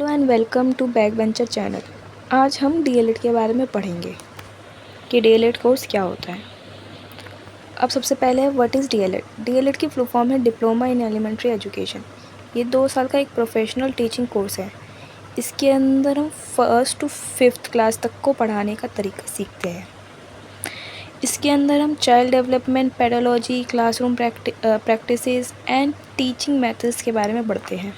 Hello and welcome to back bencher channel. आज हम DElEd के बारे में पढ़ेंगे कि डीएलएड कोर्स क्या होता है। अब सबसे पहले है व्हाट इज़ डीएलएड। डीएलएड की फुल फॉर्म है डिप्लोमा इन एलिमेंट्री एजुकेशन। ये 2 साल का एक प्रोफेशनल टीचिंग कोर्स है। इसके अंदर हम 1st to 5th क्लास तक को पढ़ाने का तरीका सीखते हैं। इसके अंदर हम child development, pedology, classroom practices and teaching methods के बारे में पढ़ते हैं।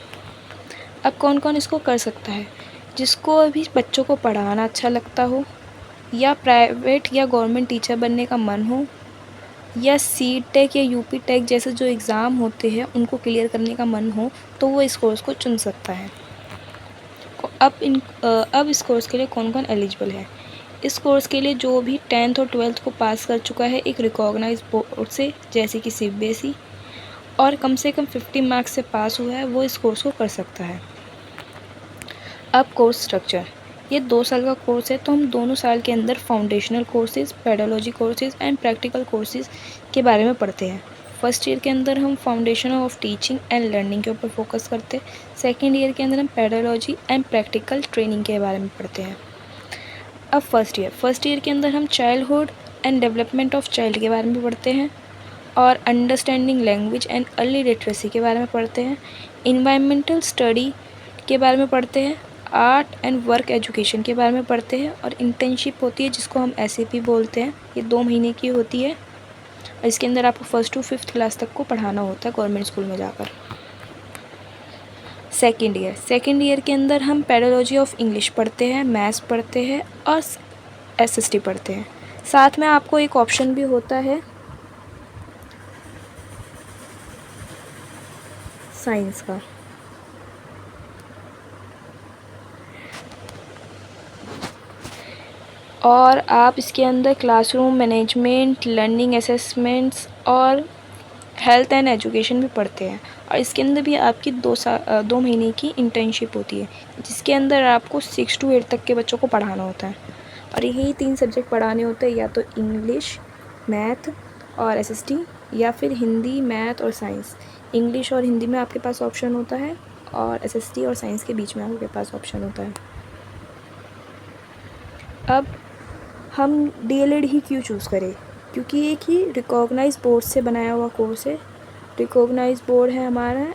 अब कौन कौन इसको कर सकता है? जिसको अभी बच्चों को पढ़ाना अच्छा लगता हो, या प्राइवेट या गवर्नमेंट टीचर बनने का मन हो, या सी-टेक या यूपी टेक जैसे जो एग्ज़ाम होते हैं उनको क्लियर करने का मन हो, तो वो इस कोर्स को चुन सकता है। अब इस कोर्स के लिए कौन कौन एलिजिबल है? इस कोर्स के लिए जो भी 10th और 12th को पास कर चुका है एक रिकॉग्नाइज्ड बोर्ड से, जैसे कि सीबीएसई, और कम से कम 50 मार्क्स से पास हुआ है, वो इस कोर्स को कर सकता है। अब कोर्स स्ट्रक्चर, ये 2 साल का कोर्स है, तो हम दोनों साल के अंदर foundational courses, pedology courses and practical courses के बारे में पढ़ते हैं। फर्स्ट ईयर के अंदर हम foundation of teaching and learning के ऊपर फोकस करते हैं। सेकेंड ईयर के अंदर हम पेडोलॉजी एंड प्रैक्टिकल ट्रेनिंग के बारे में पढ़ते हैं। अब फर्स्ट ईयर के अंदर हम childhood and development of child के बारे में पढ़ते हैं, और understanding language and early literacy के बारे में पढ़ते हैं। इन्वायरमेंटल स्टडी के बारे में पढ़ते हैं। आर्ट एंड वर्क एजुकेशन के बारे में पढ़ते हैं, और इंटर्नशिप होती है जिसको हम एसएपी बोलते हैं। ये 2 महीने की होती है, और इसके अंदर आपको 1st to 5th क्लास तक को पढ़ाना होता है गवर्नमेंट स्कूल में जाकर। सेकेंड ईयर के अंदर हम पेडोलॉजी ऑफ इंग्लिश पढ़ते हैं, मैथ्स पढ़ते हैं और एसएसटी पढ़ते हैं। साथ में आपको एक ऑप्शन भी होता है साइंस का। और आप इसके अंदर क्लासरूम मैनेजमेंट, लर्निंग असेसमेंट्स और हेल्थ एंड एजुकेशन भी पढ़ते हैं। और इसके अंदर भी आपकी 2 महीने की इंटर्नशिप होती है, जिसके अंदर आपको 6 to 8 तक के बच्चों को पढ़ाना होता है। और यही 3 सब्जेक्ट पढ़ाने होते हैं, या तो इंग्लिश, मैथ और एसएसटी, या फिर हिंदी, मैथ और साइंस। इंग्लिश और हिंदी में आपके पास ऑप्शन होता है, और एसएसटी और साइंस के बीच में आपके पास ऑप्शन होता है। अब हम डीएलएड ही क्यों चूज़ करें? क्योंकि एक ही रिकॉग्नाइज बोर्ड से बनाया हुआ कोर्स है। रिकॉग्नाइज बोर्ड है हमारा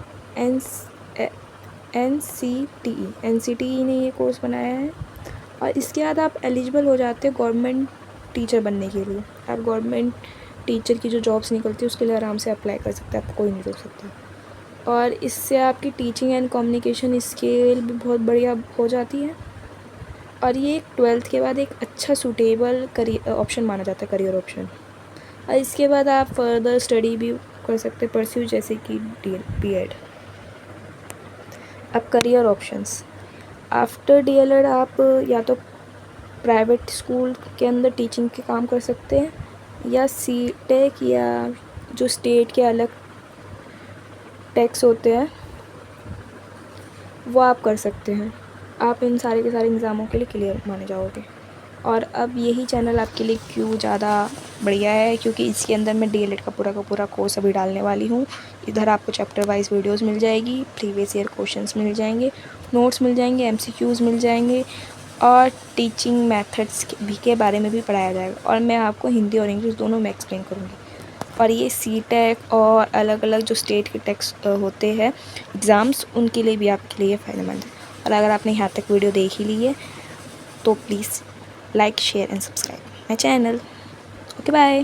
एनसीटीई ने ये कोर्स बनाया है। और इसके बाद आप एलिजिबल हो जाते हैं गवर्नमेंट टीचर बनने के लिए। आप गवर्नमेंट टीचर की जो जॉब्स निकलती है उसके लिए आराम से अप्लाई कर सकते हैं, आपको कोई नहीं रोक सकता। और इससे आपकी टीचिंग एंड कम्युनिकेशन स्किल भी बहुत बढ़िया हो जाती है। और ये 12th के बाद एक अच्छा सूटेबल करियर ऑप्शन माना जाता है, करियर ऑप्शन। और इसके बाद आप फर्दर स्टडी भी कर सकते हैं, परस्यू, जैसे कि बीएड। अब करियर ऑप्शंस, आफ्टर डीएलएड आप या तो प्राइवेट स्कूल के अंदर टीचिंग के काम कर सकते हैं, या सी-टेक या जो स्टेट के अलग टेक्स होते हैं वो आप कर सकते हैं। आप इन सारे के सारे एग्ज़ामों के लिए क्लियर माने जाओगे। और अब यही चैनल आपके लिए क्यों ज़्यादा बढ़िया है, क्योंकि इसके अंदर मैं डीएलएड का पूरा कोर्स अभी डालने वाली हूँ। इधर आपको चैप्टर वाइज वीडियोस मिल जाएगी, प्रीवियस ईयर क्वेश्चंस मिल जाएंगे, नोट्स मिल जाएंगे, एमसीक्यूज़ मिल जाएंगे, और टीचिंग मेथड्स के बारे में भी पढ़ाया जाएगा। और मैं आपको हिंदी और इंग्लिश दोनों में एक्सप्लेन करूँगी। और ये सी-टेक और अलग अलग जो स्टेट के टेक्स्ट होते हैं एग्ज़ाम्स, उनके लिए भी आपके लिए फ़ायदेमंद है। और अगर आपने यहाँ तक वीडियो देख ही ली है तो please like, share and subscribe my channel. Okay, bye.